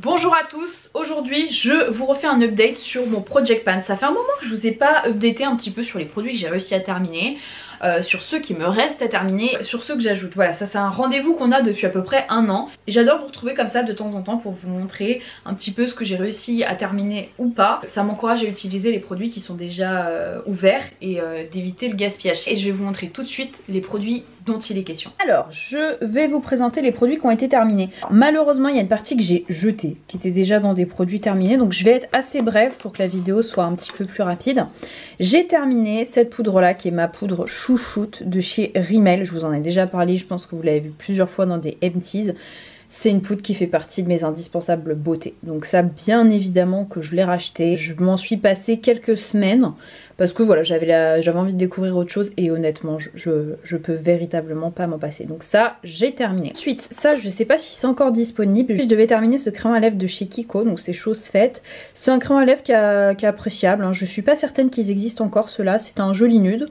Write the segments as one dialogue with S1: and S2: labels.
S1: Bonjour à tous, aujourd'hui je vous refais un update sur mon Project Pan. Ça fait un moment que je vous ai pas updaté un petit peu sur les produits que j'ai réussi à terminer, sur ceux qui me restent à terminer, sur ceux que j'ajoute. Voilà, ça c'est un rendez-vous qu'on a depuis à peu près un an. J'adore vous retrouver comme ça de temps en temps pour vous montrer un petit peu ce que j'ai réussi à terminer ou pas. Ça m'encourage à utiliser les produits qui sont déjà ouverts et d'éviter le gaspillage. Et je vais vous montrer tout de suite les produits dont il est question. Alors, je vais vous présenter les produits qui ont été terminés. Alors, malheureusement, il y a une partie que j'ai jetée, qui était déjà dans des produits terminés, donc je vais être assez brève pour que la vidéo soit un petit peu plus rapide. J'ai terminé cette poudre-là, qui est ma poudre chouchoute de chez Rimmel. Je vous en ai déjà parlé, je pense que vous l'avez vu plusieurs fois dans des empties. C'est une poudre qui fait partie de mes indispensables beauté. Donc ça, bien évidemment que je l'ai racheté. Je m'en suis passé quelques semaines parce que voilà, j'avais envie de découvrir autre chose et honnêtement, je peux véritablement pas m'en passer. Donc ça, j'ai terminé. Ensuite, ça, je sais pas si c'est encore disponible. Je devais terminer ce crème à lèvres de chez Kiko, donc c'est chose faite. C'est un crème à lèvres qui est appréciable, hein. Je suis pas certaine qu'ils existent encore, ceux-là. C'est un joli nude.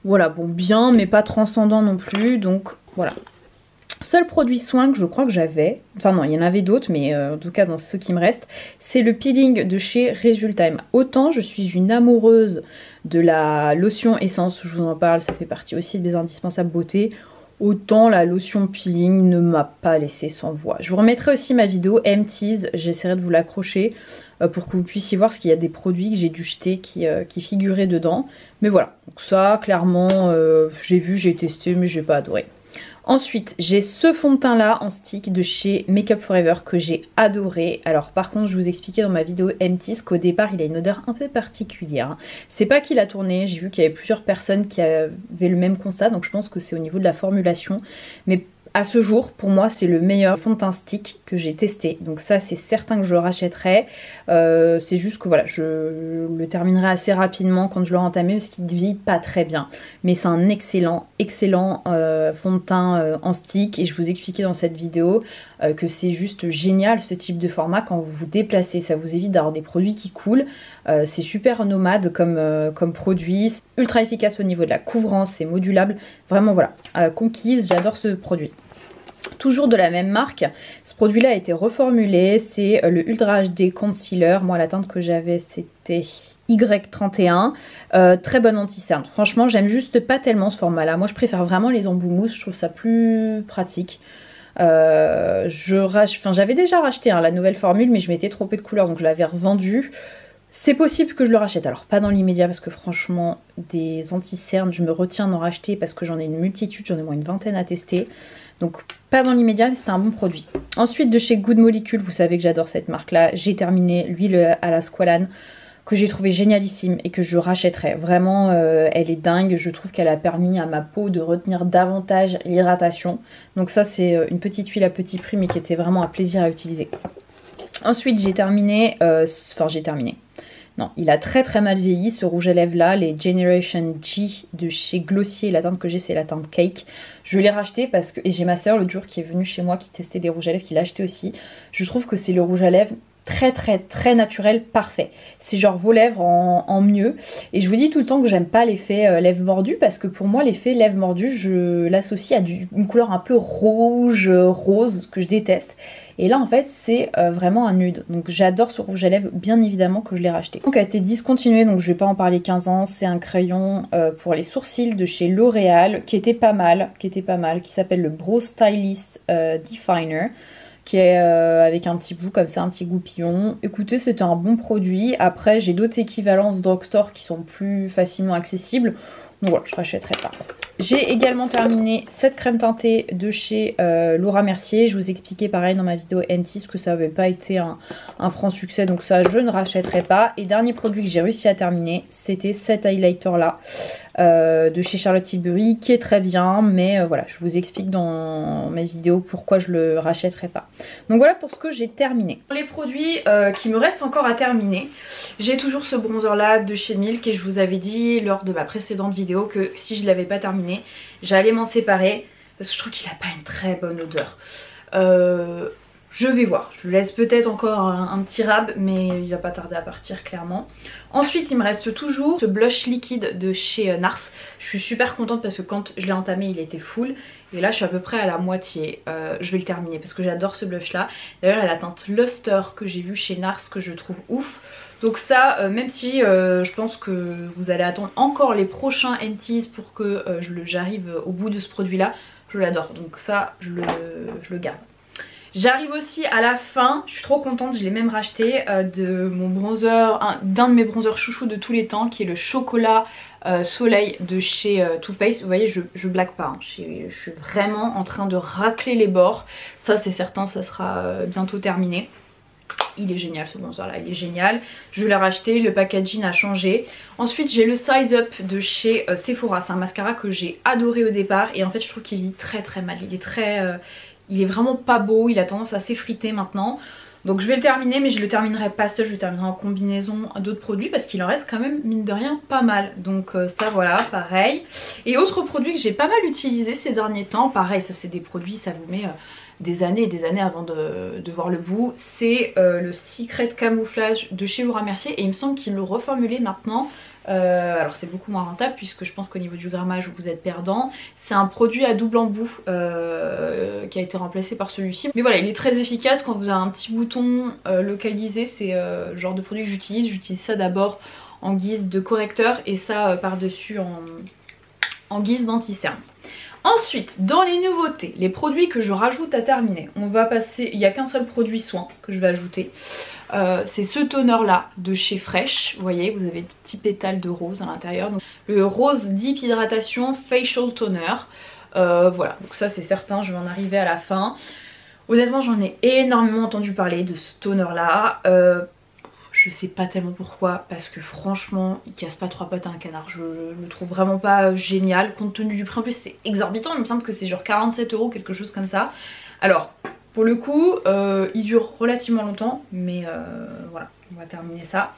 S1: Voilà, bon, bien, mais pas transcendant non plus. Donc voilà. Seul produit soin que je crois que j'avais, enfin non, il y en avait d'autres, mais en tout cas dans ceux qui me restent, c'est le peeling de chez Resultime. Autant je suis une amoureuse de la lotion essence, je vous en parle, ça fait partie aussi de mes indispensables beauté, autant la lotion peeling ne m'a pas laissé sans voix. Je vous remettrai aussi ma vidéo empties, j'essaierai de vous l'accrocher pour que vous puissiez voir, parce qu'il y a des produits que j'ai dû jeter qui figuraient dedans. Mais voilà, donc ça clairement j'ai vu, j'ai testé, mais j'ai pas adoré. Ensuite, j'ai ce fond de teint là en stick de chez Make Up For Ever que j'ai adoré. Alors par contre, je vous expliquais dans ma vidéo empties qu'au départ, il a une odeur un peu particulière. C'est pas qu'il a tourné, j'ai vu qu'il y avait plusieurs personnes qui avaient le même constat, donc je pense que c'est au niveau de la formulation. Mais à ce jour, pour moi, c'est le meilleur fond de teint stick que j'ai testé. Donc ça, c'est certain que je le rachèterai. C'est juste que voilà, je le terminerai assez rapidement quand je l'aurai entamé parce qu'il ne vieillit pas très bien. Mais c'est un excellent fond de teint en stick. Et je vous expliquais dans cette vidéo que c'est juste génial ce type de format quand vous vous déplacez. Ça vous évite d'avoir des produits qui coulent. C'est super nomade comme produit. Ultra efficace au niveau de la couvrance, c'est modulable. Vraiment voilà, conquise, j'adore ce produit. Toujours de la même marque, ce produit là a été reformulé, c'est le Ultra HD Concealer. Moi la teinte que j'avais c'était Y31, très bon anti-cerne. Franchement j'aime juste pas tellement ce format là, moi je préfère vraiment les embouts mousse, je trouve ça plus pratique. J'avais déjà racheté la nouvelle formule mais je m'étais trompée de couleur donc je l'avais revendue. C'est possible que je le rachète, alors pas dans l'immédiat parce que franchement des anti-cernes je me retiens d'en racheter parce que j'en ai une multitude, j'en ai moins une vingtaine à tester. Donc pas dans l'immédiat mais c'est un bon produit. Ensuite de chez Good Molecule, vous savez que j'adore cette marque là, j'ai terminé l'huile à la squalane que j'ai trouvé génialissime et que je rachèterai. Vraiment elle est dingue, je trouve qu'elle a permis à ma peau de retenir davantage l'hydratation. Donc ça c'est une petite huile à petit prix mais qui était vraiment un plaisir à utiliser. Ensuite j'ai terminé, non, il a très mal vieilli ce rouge à lèvres là, les Generation G de chez Glossier. La teinte que j'ai c'est la teinte Cake. Je l'ai racheté parce que, et j'ai ma soeur l'autre jour qui est venue chez moi qui testait des rouges à lèvres, qui l'a acheté aussi. Je trouve que c'est le rouge à lèvres très naturel, parfait. C'est genre vos lèvres en mieux. Et je vous dis tout le temps que j'aime pas l'effet lèvres mordues parce que pour moi l'effet lèvres mordues je l'associe à une couleur un peu rouge, rose que je déteste. Et là en fait c'est vraiment un nude. Donc j'adore ce rouge à lèvres, bien évidemment que je l'ai racheté. Donc a été discontinué, donc je vais pas en parler 15 ans. C'est un crayon pour les sourcils de chez L'Oréal qui était pas mal, qui s'appelle le Brow Stylist Definer. Qui est avec un petit bout comme ça, un petit goupillon. Écoutez, c'était un bon produit. Après, j'ai d'autres équivalences drugstore qui sont plus facilement accessibles. Donc voilà, je rachèterai pas. J'ai également terminé cette crème teintée de chez Laura Mercier. Je vous expliquais pareil dans ma vidéo empties que ça n'avait pas été un franc succès. Donc ça, je ne rachèterai pas. Et dernier produit que j'ai réussi à terminer, c'était cet highlighter là. De chez Charlotte Tilbury qui est très bien mais voilà je vous explique dans mes vidéos pourquoi je le rachèterai pas. Donc voilà pour ce que j'ai terminé. Pour les produits qui me restent encore à terminer, j'ai toujours ce bronzer là de chez Milk et je vous avais dit lors de ma précédente vidéo que si je l'avais pas terminé j'allais m'en séparer parce que je trouve qu'il a pas une très bonne odeur. Je vais voir, je laisse peut-être encore un petit rab mais il va pas tarder à partir clairement. Ensuite il me reste toujours ce blush liquide de chez NARS. Je suis super contente parce que quand je l'ai entamé il était full Et là je suis à peu près à la moitié. Je vais le terminer parce que j'adore ce blush là. D'ailleurs il y a la teinte Luster que j'ai vue chez NARS que je trouve ouf. Donc ça, même si je pense que vous allez attendre encore les prochains NTs pour que j'arrive au bout de ce produit là, je l'adore. Donc ça, je le garde. J'arrive aussi à la fin, je suis trop contente, je l'ai même racheté, de mon bronzer, d'un de mes bronzers chouchous de tous les temps, qui est le chocolat soleil de chez Too Faced. Vous voyez, je blague pas, hein. Je suis vraiment en train de racler les bords. Ça c'est certain, ça sera bientôt terminé. Il est génial ce bronzer là, il est génial. Je l'ai racheté, le packaging a changé. Ensuite j'ai le Size Up de chez Sephora. C'est un mascara que j'ai adoré au départ et en fait je trouve qu'il vieillit très très mal. Il est vraiment pas beau, il a tendance à s'effriter maintenant. Donc je vais le terminer, mais je le terminerai pas seul, je le terminerai en combinaison d'autres produits parce qu'il en reste quand même mine de rien pas mal. Donc ça voilà, pareil. Et autre produit que j'ai pas mal utilisé ces derniers temps, pareil ça c'est des produits, ça vous met des années et des années avant de voir le bout. C'est le Secret Camouflage de chez Laura Mercier et il me semble qu'ils l'ont reformulé maintenant. Alors c'est beaucoup moins rentable puisque je pense qu'au niveau du grammage vous êtes perdant. C'est un produit à double embout qui a été remplacé par celui-ci. Mais voilà, il est très efficace quand vous avez un petit bouton localisé. C'est le genre de produit que j'utilise. J'utilise ça d'abord en guise de correcteur et ça par-dessus en guise d'anti-cerne. Ensuite, dans les nouveautés, les produits que je rajoute à terminer, on va passer, il n'y a qu'un seul produit soin que je vais ajouter. C'est ce toner là de chez Fresh, vous voyez vous avez des petits pétales de rose à l'intérieur. Le Rose Deep Hydratation Facial Toner, voilà, donc ça c'est certain, je vais en arriver à la fin. Honnêtement j'en ai énormément entendu parler de ce toner là. Je sais pas tellement pourquoi, parce que franchement il casse pas trois pattes à un canard. Je le trouve vraiment pas génial compte tenu du prix. En plus c'est exorbitant, il me semble que c'est genre 47 €, quelque chose comme ça. Alors pour le coup il dure relativement longtemps, mais voilà, on va terminer ça.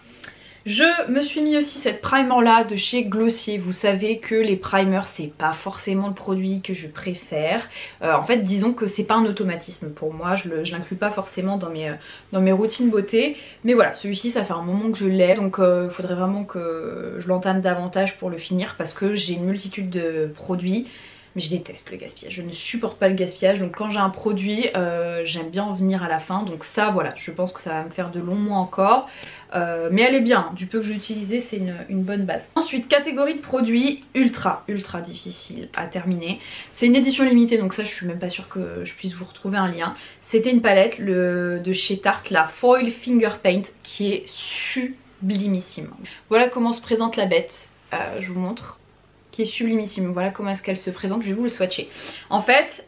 S1: Je me suis mis aussi cette primer là de chez Glossier. Vous savez que les primers c'est pas forcément le produit que je préfère. En fait disons que c'est pas un automatisme pour moi, je l'inclus pas forcément dans mes routines beauté. Mais voilà, celui-ci ça fait un moment que je l'ai, donc il faudrait vraiment que je l'entame davantage pour le finir parce que j'ai une multitude de produits. Mais je déteste le gaspillage, je ne supporte pas le gaspillage, donc quand j'ai un produit j'aime bien en venir à la fin. Donc ça voilà, je pense que ça va me faire de longs mois encore, mais elle est bien, du peu que j'ai utilisé c'est une bonne base. Ensuite catégorie de produits ultra difficile à terminer. C'est une édition limitée donc ça je suis même pas sûre que je puisse vous retrouver un lien. C'était une palette de chez Tarte, la Foil Finger Paint, qui est sublimissime. Voilà comment se présente la bête, je vous montre, qui est sublimissime. Voilà comment est-ce qu'elle se présente, je vais vous le swatcher. En fait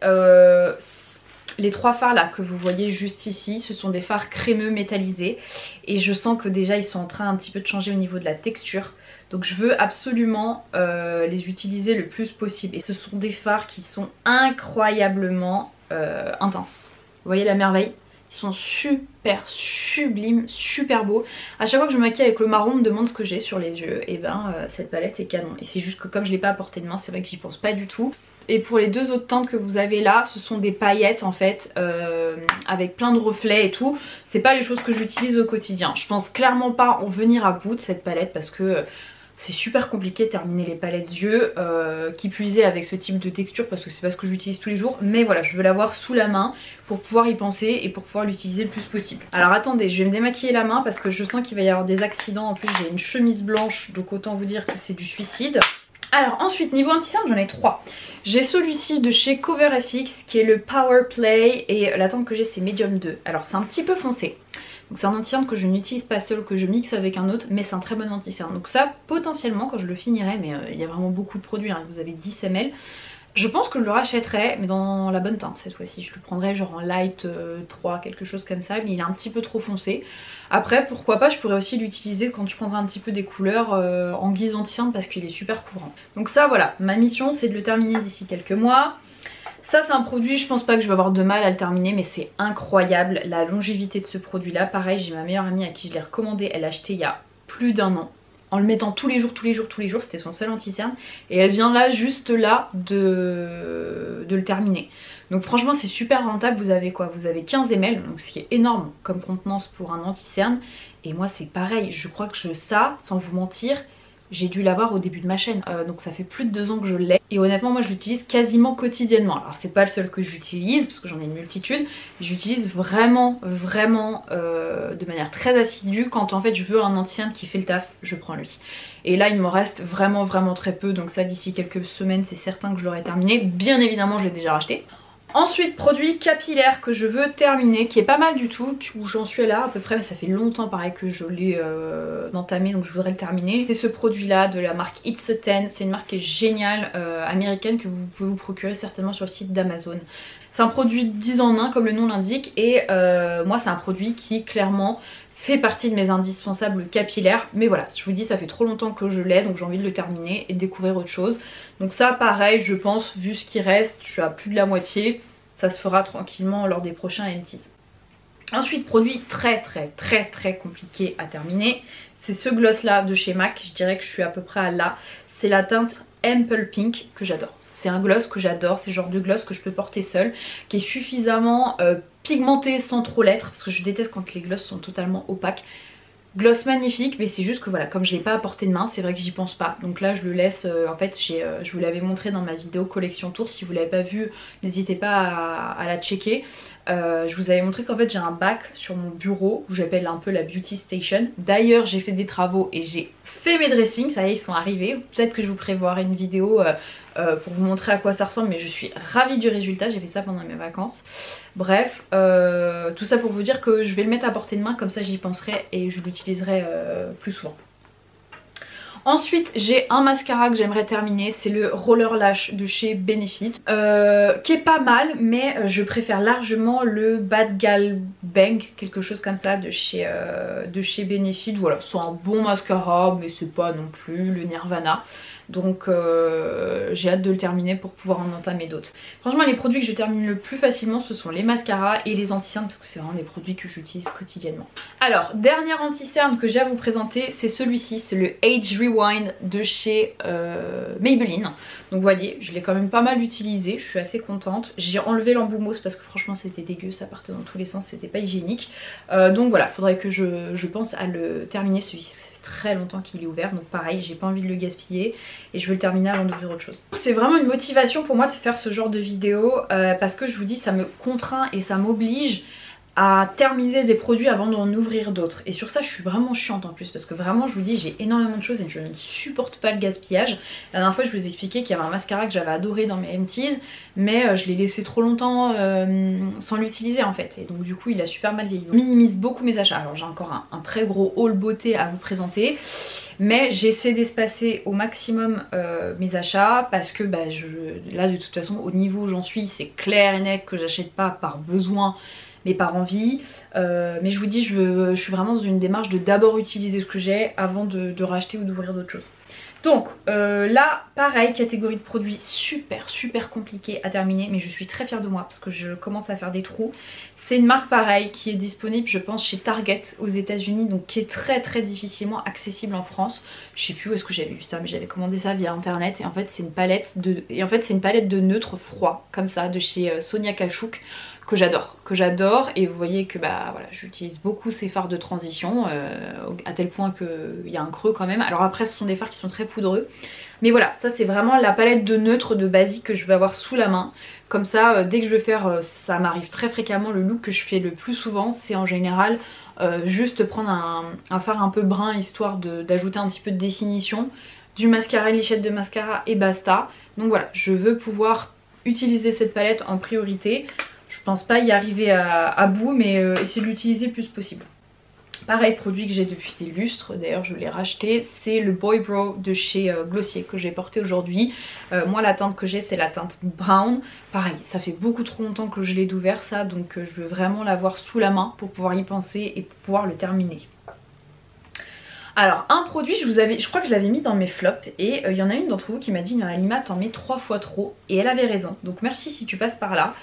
S1: les trois fards là que vous voyez juste ici, ce sont des fards crémeux métallisés et je sens que déjà ils sont en train un petit peu de changer au niveau de la texture. Donc je veux absolument les utiliser le plus possible et ce sont des fards qui sont incroyablement intenses. Vous voyez la merveille? Ils sont super sublimes, super beaux. À chaque fois que je me maquille avec le marron, on me demande ce que j'ai sur les yeux. Et ben cette palette est canon. Et c'est juste que comme je l'ai pas à portée de main, c'est vrai que j'y pense pas du tout. Et pour les deux autres teintes que vous avez là, ce sont des paillettes en fait, avec plein de reflets et tout. C'est pas les choses que j'utilise au quotidien. Je pense clairement pas en venir à bout de cette palette parce que c'est super compliqué de terminer les palettes yeux, qui puisaient avec ce type de texture parce que c'est pas ce que j'utilise tous les jours. Mais voilà, je veux l'avoir sous la main pour pouvoir y penser et pour pouvoir l'utiliser le plus possible. Alors attendez, je vais me démaquiller la main parce que je sens qu'il va y avoir des accidents. En plus j'ai une chemise blanche, donc autant vous dire que c'est du suicide. Alors ensuite niveau anti-cerne j'en ai 3. J'ai celui-ci de chez CoverFX qui est le Power Play et la teinte que j'ai c'est Medium 2. Alors c'est un petit peu foncé. Donc c'est un anti-cerne que je n'utilise pas seul, que je mixe avec un autre, mais c'est un très bon anti-cerne. Donc ça potentiellement quand je le finirai, mais il y a vraiment beaucoup de produits, hein, vous avez 10 ml. Je pense que je le rachèterai mais dans la bonne teinte cette fois-ci. Je le prendrai genre en light 3, quelque chose comme ça, mais il est un petit peu trop foncé. Après pourquoi pas, je pourrais aussi l'utiliser quand je prendrai un petit peu des couleurs en guise anti-cerne parce qu'il est super couvrant. Donc ça voilà, ma mission c'est de le terminer d'ici quelques mois. Ça c'est un produit, je pense pas que je vais avoir de mal à le terminer mais c'est incroyable la longévité de ce produit là. Pareil, j'ai ma meilleure amie à qui je l'ai recommandé, elle l'a acheté il y a plus d'1 an. En le mettant tous les jours, c'était son seul anti-cerne. Et elle vient là, juste là, de le terminer. Donc franchement c'est super rentable, vous avez quoi? Vous avez 15 ml, donc ce qui est énorme comme contenance pour un anti-cerne. Et moi c'est pareil, je crois que ça, sans vous mentir, j'ai dû l'avoir au début de ma chaîne, donc ça fait plus de 2 ans que je l'ai et honnêtement moi je l'utilise quasiment quotidiennement. Alors c'est pas le seul que j'utilise parce que j'en ai une multitude, mais j'utilise vraiment de manière très assidue. Quand en fait je veux un anti-cerne qui fait le taf, je prends lui. Et là il me reste vraiment très peu, donc ça d'ici quelques semaines c'est certain que je l'aurai terminé. Bien évidemment je l'ai déjà racheté. Ensuite, produit capillaire que je veux terminer, qui est pas mal du tout, où j'en suis là à peu près, ça fait longtemps pareil que je l'ai entamé, donc je voudrais le terminer. C'est ce produit là de la marque It's a 10, c'est une marque qui est géniale, américaine, que vous pouvez vous procurer certainement sur le site d'Amazon. C'est un produit 10 en 1 comme le nom l'indique et moi c'est un produit qui clairement fait partie de mes indispensables capillaires, mais voilà, je vous dis ça fait trop longtemps que je l'ai, donc j'ai envie de le terminer et de découvrir autre chose. Donc ça pareil, je pense, vu ce qui reste, je suis à plus de la moitié, ça se fera tranquillement lors des prochains empties. Ensuite, produit très compliqué à terminer, c'est ce gloss là de chez MAC, je dirais que je suis à peu près à là, c'est la teinte Ample Pink que j'adore. C'est un gloss que j'adore, c'est le genre de gloss que je peux porter seule, qui est suffisamment pigmenté sans trop l'être, parce que je déteste quand les glosses sont totalement opaques. Gloss magnifique, mais c'est juste que voilà, comme je l'ai pas à portée de main, c'est vrai que j'y pense pas. Donc là je le laisse, en fait je vous l'avais montré dans ma vidéo collection tour, si vous l'avez pas vu, n'hésitez pas à la checker. Je vous avais montré qu'en fait j'ai un bac sur mon bureau où j'appelle un peu la beauty station. D'ailleurs j'ai fait des travaux et j'ai fait mes dressings, ça y est ils sont arrivés. Peut-être que je vous prévoirai une vidéo pour vous montrer à quoi ça ressemble, mais je suis ravie du résultat, j'ai fait ça pendant mes vacances. Bref, tout ça pour vous dire que je vais le mettre à portée de main, comme ça j'y penserai et je l'utiliserai plus souvent. Ensuite j'ai un mascara que j'aimerais terminer, c'est le Roller Lash de chez Benefit, qui est pas mal, mais je préfère largement le Bad Gal Bang, quelque chose comme ça de chez Benefit. Voilà, c'est un bon mascara mais c'est pas non plus le Nirvana. Donc j'ai hâte de le terminer pour pouvoir en entamer d'autres. Franchement les produits que je termine le plus facilement ce sont les mascaras et les anti-cernes parce que c'est vraiment des produits que j'utilise quotidiennement. Alors dernier anti-cerne que j'ai à vous présenter, c'est celui-ci, c'est le Age Rewind de chez Maybelline. Donc vous voyez, je l'ai quand même pas mal utilisé, je suis assez contente. J'ai enlevé l'embout mousse parce que franchement c'était dégueu, ça partait dans tous les sens, c'était pas hygiénique. Donc voilà, faudrait que je pense à le terminer celui-ci. Très longtemps qu'il est ouvert, donc pareil j'ai pas envie de le gaspiller et je veux le terminer avant d'ouvrir autre chose. C'est vraiment une motivation pour moi de faire ce genre de vidéo parce que je vous dis ça me contraint et ça m'oblige à terminer des produits avant d'en ouvrir d'autres, et sur ça je suis vraiment chiante en plus parce que vraiment je vous dis j'ai énormément de choses et je ne supporte pas le gaspillage. La dernière fois je vous ai expliqué qu'il y avait un mascara que j'avais adoré dans mes empties mais je l'ai laissé trop longtemps sans l'utiliser en fait, et donc du coup il a super mal vieilli. Je minimise beaucoup mes achats, alors j'ai encore un très gros haul beauté à vous présenter, mais j'essaie d'espacer au maximum mes achats parce que bah, là de toute façon au niveau où j'en suis c'est clair et net que j'achète pas par besoin mais par envie, mais je vous dis je suis vraiment dans une démarche de d'abord utiliser ce que j'ai avant de racheter ou d'ouvrir d'autres choses. Donc là pareil, catégorie de produits super compliqué à terminer, mais je suis très fière de moi parce que je commence à faire des trous. C'est une marque pareil qui est disponible je pense chez Target aux États-Unis, donc qui est très difficilement accessible en France. Je sais plus où est-ce que j'avais vu ça, mais j'avais commandé ça via internet et en fait c'est une palette de neutres froids comme ça de chez Sonia Kashuk que j'adore, et vous voyez que bah voilà, j'utilise beaucoup ces fards de transition à tel point qu'il y a un creux quand même. Alors après ce sont des fards qui sont très poudreux, mais voilà, ça c'est vraiment la palette de neutres de basique que je vais avoir sous la main. Comme ça dès que je veux faire, ça m'arrive très fréquemment, le look que je fais le plus souvent c'est en général juste prendre un fard un peu brun histoire d'ajouter un petit peu de définition, du mascara, une lichette de mascara et basta. Donc voilà, je veux pouvoir utiliser cette palette en priorité. Je pense pas y arriver à bout, mais essayer de l'utiliser le plus possible. Pareil, produit que j'ai depuis des lustres, d'ailleurs je l'ai racheté, c'est le Boy Brow de chez Glossier que j'ai porté aujourd'hui. Moi la teinte que j'ai c'est la teinte brown. Pareil, ça fait beaucoup trop longtemps que je l'ai ouvert ça, donc je veux vraiment l'avoir sous la main pour pouvoir y penser et pour pouvoir le terminer. Alors un produit, je crois que je l'avais mis dans mes flops et il y en a une d'entre vous qui m'a dit mais Halima t'en mets 3 fois trop, et elle avait raison, donc merci si tu passes par là.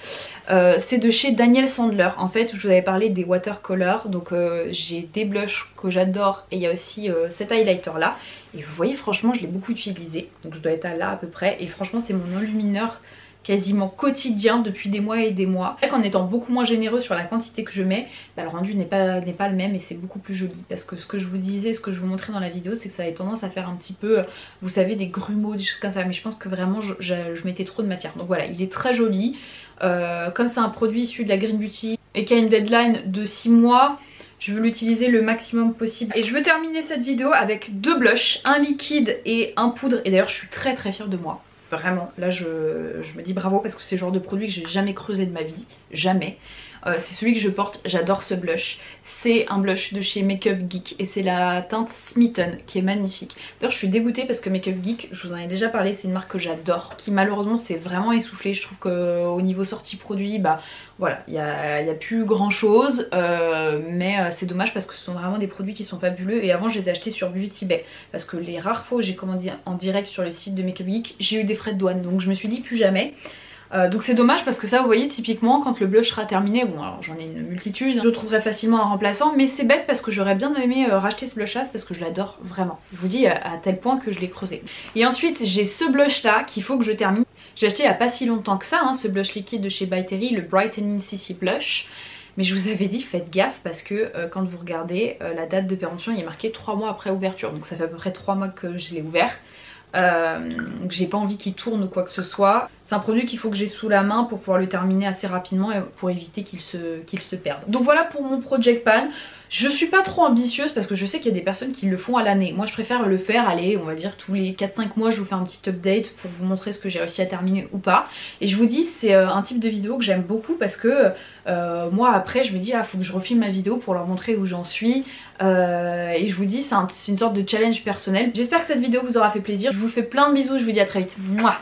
S1: C'est de chez Daniel Sandler, en fait je vous avais parlé des watercolors, donc j'ai des blushs que j'adore et il y a aussi cet highlighter là, et vous voyez franchement je l'ai beaucoup utilisé, donc je dois être là à peu près, et franchement c'est mon enlumineur quasiment quotidien depuis des mois et des mois. En étant beaucoup moins généreux sur la quantité que je mets, bah, le rendu n'est pas le même et c'est beaucoup plus joli. Parce que ce que je vous disais, ce que je vous montrais dans la vidéo, c'est que ça avait tendance à faire un petit peu, vous savez, des grumeaux, des choses comme ça. Mais je pense que vraiment je mettais trop de matière. Donc voilà, il est très joli. Comme c'est un produit issu de la Green Beauty et qui a une deadline de 6 mois, je veux l'utiliser le maximum possible. Et je veux terminer cette vidéo avec 2 blushs, un liquide et un poudre. Et d'ailleurs je suis très fière de moi. Vraiment, là je me dis bravo parce que c'est le genre de produit que j'ai jamais creusé de ma vie. Jamais. C'est celui que je porte, j'adore ce blush. C'est un blush de chez Makeup Geek et c'est la teinte Smitten qui est magnifique. D'ailleurs je suis dégoûtée parce que Makeup Geek, je vous en ai déjà parlé, c'est une marque que j'adore, qui malheureusement s'est vraiment essoufflée. Je trouve qu'au niveau sortie produit, bah voilà, il n'y a plus grand chose, mais c'est dommage parce que ce sont vraiment des produits qui sont fabuleux. Et avant je les ai achetés sur Beauty Bay parce que les rares fois où j'ai commandé en direct sur le site de Makeup Geek, j'ai eu des frais de douane, donc je me suis dit plus jamais. Donc c'est dommage parce que ça, vous voyez, typiquement quand le blush sera terminé, bon alors j'en ai une multitude, je trouverai facilement un remplaçant, mais c'est bête parce que j'aurais bien aimé racheter ce blush là parce que je l'adore vraiment. Je vous dis à tel point que je l'ai creusé. Et ensuite j'ai ce blush là qu'il faut que je termine. J'ai acheté il n'y a pas si longtemps que ça, hein, ce blush liquide de chez By Terry, le Brightening CC Blush. Mais je vous avais dit, faites gaffe parce que quand vous regardez la date de péremption, il est marqué 3 mois après ouverture. Donc ça fait à peu près 3 mois que je l'ai ouvert. Donc j'ai pas envie qu'il tourne ou quoi que ce soit. C'est un produit qu'il faut que j'ai sous la main pour pouvoir le terminer assez rapidement et pour éviter qu'il se perde. Donc voilà pour mon Project Pan. Je suis pas trop ambitieuse parce que je sais qu'il y a des personnes qui le font à l'année. Moi je préfère le faire, allez, on va dire tous les 4-5 mois je vous fais un petit update pour vous montrer ce que j'ai réussi à terminer ou pas. Et je vous dis, c'est un type de vidéo que j'aime beaucoup parce que moi après je me dis, ah faut que je refilme ma vidéo pour leur montrer où j'en suis. Et je vous dis, c'est une sorte de challenge personnel. J'espère que cette vidéo vous aura fait plaisir. Je vous fais plein de bisous, je vous dis à très vite. Mouah.